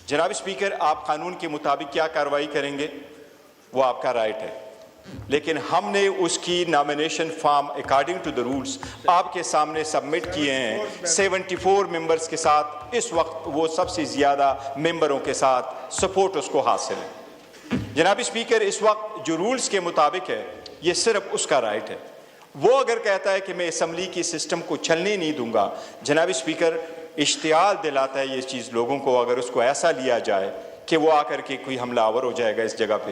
جناب اسپیکر، آپ قانون کے مطابق کیا کارروائی کریں گے وہ آپ کا رائٹ ہے، لیکن ہم نے اس کی nomination form according to the rules آپ کے سامنے سبمٹ کیے ہیں 74 ممبرز کے ساتھ۔ اس وقت وہ سب سے زیادہ ممبروں کے ساتھ سپورٹ اس کو حاصل ہے۔ جناب اسپیکر، اس وقت جو رولز کے مطابق ہے یہ صرف اس کا رائٹ ہے۔ وہ اگر کہتا ہے کہ میں اسمبلی کی سسٹم کو چلنے نہیں دوں گا، جناب اسپیکر اشتعال دلاتا ہے یہ چیز لوگوں کو، اگر اس کو ایسا لیا جائے کہ وہ آ کر کے کوئی حملہ آور ہو جائے گا اس جگہ پہ۔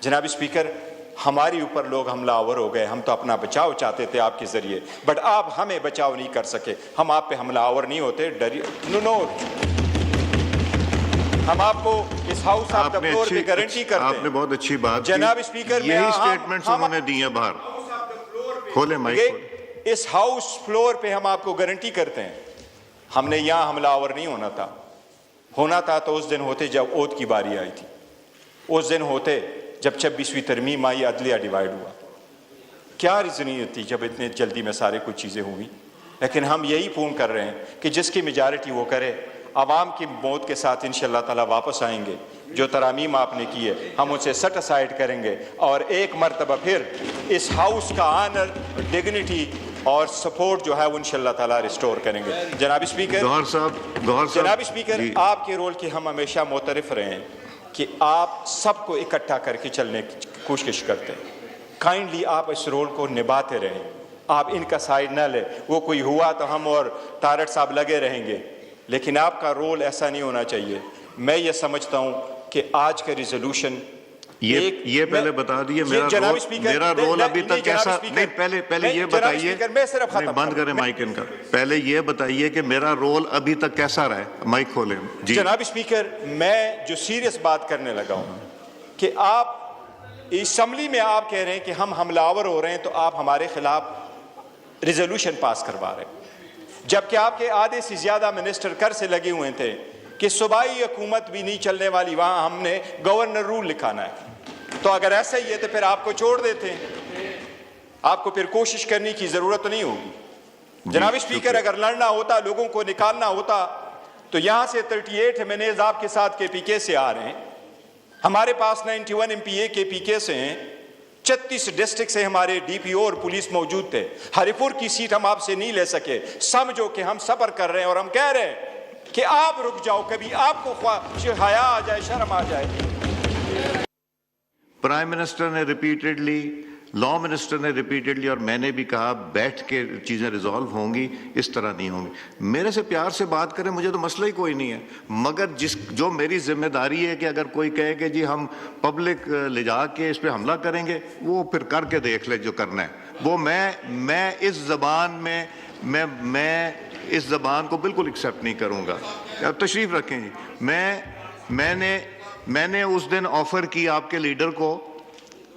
جناب اسپیکر، ہماری اوپر لوگ حملہ آور ہو گئے، ہم تو اپنا بچاؤ چاہتے تھے آپ کے ذریعے، بٹ آپ ہمیں بچاؤ نہیں کر سکے۔ ہم آپ پہ حملہ آور نہیں ہوتے، نو ہم آپ کو اس ہاؤس آف دا فلور پہ گارنٹی کرتے ہیں۔ آپ نے بہت اچھی بات کی جناب اسپیکر، یہی سٹیٹمنٹس انہوں نے دی ہیں باہر۔ کھولے مائک۔ اس ہاؤس فلور پہ ہم آپ کو گارنٹی کرتے ہیں ہم نے یہاں حملہ آور نہیں ہونا تھا تو اس دن ہوتے جب اوت کی باری آئی تھی، اس دن ہوتے جب 26ویں ترمیم آئی، عدلیہ ڈیوائیڈ ہوا۔ کیا ریزننگ تھی جب اتنے جلدی میں سارے کچھ چیزیں ہوئی؟ لیکن ہم یہی فون کر رہے ہیں کہ جس کی میجارٹی وہ کرے، عوام کی موت کے ساتھ انشاءاللہ تعالیٰ واپس آئیں گے۔ جو ترامیم آپ نے کی ہے ہم اسے سیٹ اسائڈ کریں گے اور ایک مرتبہ پھر اس ہاؤس کا آنر، ڈگنیٹی اور سپورٹ جو ہے وہ انشاءاللہ تعالیٰ ریسٹور کریں گے۔ جناب اسپیکر، جناب اسپیکر، آپ کے رول کی ہم ہمیشہ معترف رہے ہیں کہ آپ سب کو اکٹھا کر کے چلنے کی کوشش کرتے ہیں۔ کائنڈلی آپ اس رول کو نبھاتے رہیں، آپ ان کا سائڈ نہ لیں۔ وہ کوئی ہوا تو ہم اور طارق صاحب لگے رہیں گے، لیکن آپ کا رول ایسا نہیں ہونا چاہیے۔ میں یہ سمجھتا ہوں کہ آج کا ریزولوشن یہ پہلے بتا دیئے میرا رول ابھی تک کیسا نہیں، پہلے یہ بتائیے، بند کریں مائک ان کا، پہلے یہ بتائیے کہ میرا رول ابھی تک کیسا رہا ہے۔ مائک کھولیں جی۔ جناب اسپیکر، میں جو سیریس بات کرنے لگا ہوں کہ آپ اسمبلی میں آپ کہہ رہے ہیں کہ ہم حملہ آور ہو رہے ہیں تو آپ ہمارے خلاف ریزولوشن پاس کروا رہے ہیں، جبکہ آپ کے آدھے سے زیادہ منسٹر کر سے لگے ہوئے تھے کہ صوبائی حکومت بھی نہیں چلنے والی، وہاں ہم نے گورنر رول لکھانا ہے۔ تو اگر ایسا ہی ہے تو پھر آپ کو چھوڑ دیتے ہیں، آپ کو پھر کوشش کرنے کی ضرورت نہیں ہوگی۔ جناب اسپیکر، اگر لڑنا ہوتا، لوگوں کو نکالنا ہوتا تو یہاں سے 38 ایمنیز آپ کے ساتھ کے پی کے سے آ رہے ہیں، ہمارے پاس 91 ایم پی اے کے پی کے سے ہیں، 36 ڈسٹرکٹ سے ہمارے ڈی پی او اور پولیس موجود تھے۔ ہری پور کی سیٹ ہم آپ سے نہیں لے سکے۔ سمجھو کہ ہم صبر کر رہے ہیں اور ہم کہہ رہے ہیں کہ آپ رک جاؤ، کبھی آپ کو حیا آ جائے، شرم آ جائے۔ پرائم منسٹر نے ریپیٹڈلی، لا منسٹر نے ریپیٹڈلی، اور میں نے بھی کہا بیٹھ کے چیزیں ریزالو ہوں گی، اس طرح نہیں ہوں گی۔ میرے سے پیار سے بات کریں، مجھے تو مسئلہ ہی کوئی نہیں ہے، مگر جو میری ذمہ داری ہے کہ اگر کوئی کہے کہ جی ہم پبلک لے جا کے اس پہ حملہ کریں گے، وہ پھر کر کے دیکھ لے جو کرنا ہے۔ وہ میں اس زبان میں اس زبان کو بالکل ایکسیپٹ نہیں کروں گا۔ اب تشریف رکھیں جی۔ میں نے اس دن آفر کی آپ کے لیڈر کو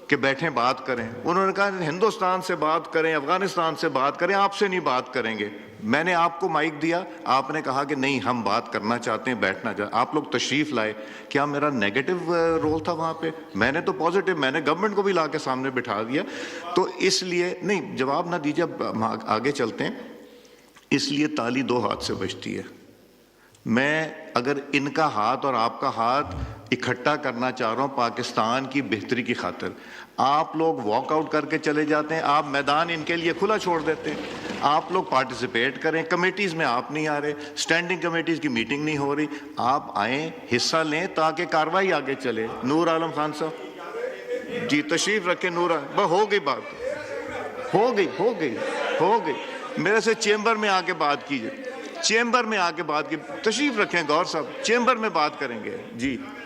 کہ بیٹھیں بات کریں، انہوں نے کہا ہندوستان سے بات کریں، افغانستان سے بات کریں، آپ سے نہیں بات کریں گے۔ میں نے آپ کو مائک دیا، آپ نے کہا کہ نہیں ہم بات کرنا چاہتے ہیں، بیٹھنا چاہتے ہیں، آپ لوگ تشریف لائے۔ کیا میرا نیگیٹو رول تھا وہاں پہ؟ میں نے تو پازیٹیو، میں نے گورنمنٹ کو بھی لا کے سامنے بٹھا دیا۔ تو اس لیے نہیں، جواب نہ دیجیے، اب آگے چلتے ہیں۔ اس لیے تالی دو ہاتھ سے بجتی ہے۔ میں اگر ان کا ہاتھ اور آپ کا ہاتھ اکٹھا کرنا چاہ رہا ہوں پاکستان کی بہتری کی خاطر، آپ لوگ واک آؤٹ کر کے چلے جاتے ہیں، آپ میدان ان کے لیے کھلا چھوڑ دیتے ہیں، آپ لوگ پارٹیسپیٹ کریں، کمیٹیز میں آپ نہیں آ رہے، سٹینڈنگ کمیٹیز کی میٹنگ نہیں ہو رہی، آپ آئیں، حصہ لیں تاکہ کارروائی آگے چلے۔ نور عالم خان صاحب جی تشریف رکھیں۔ نور ہو گئی بات، ہو گئی، میرے سے چیمبر میں آ کے بات کیجئے، چیمبر میں آ کے بات کی، تشریف رکھیں گور صاحب، چیمبر میں بات کریں گے جی۔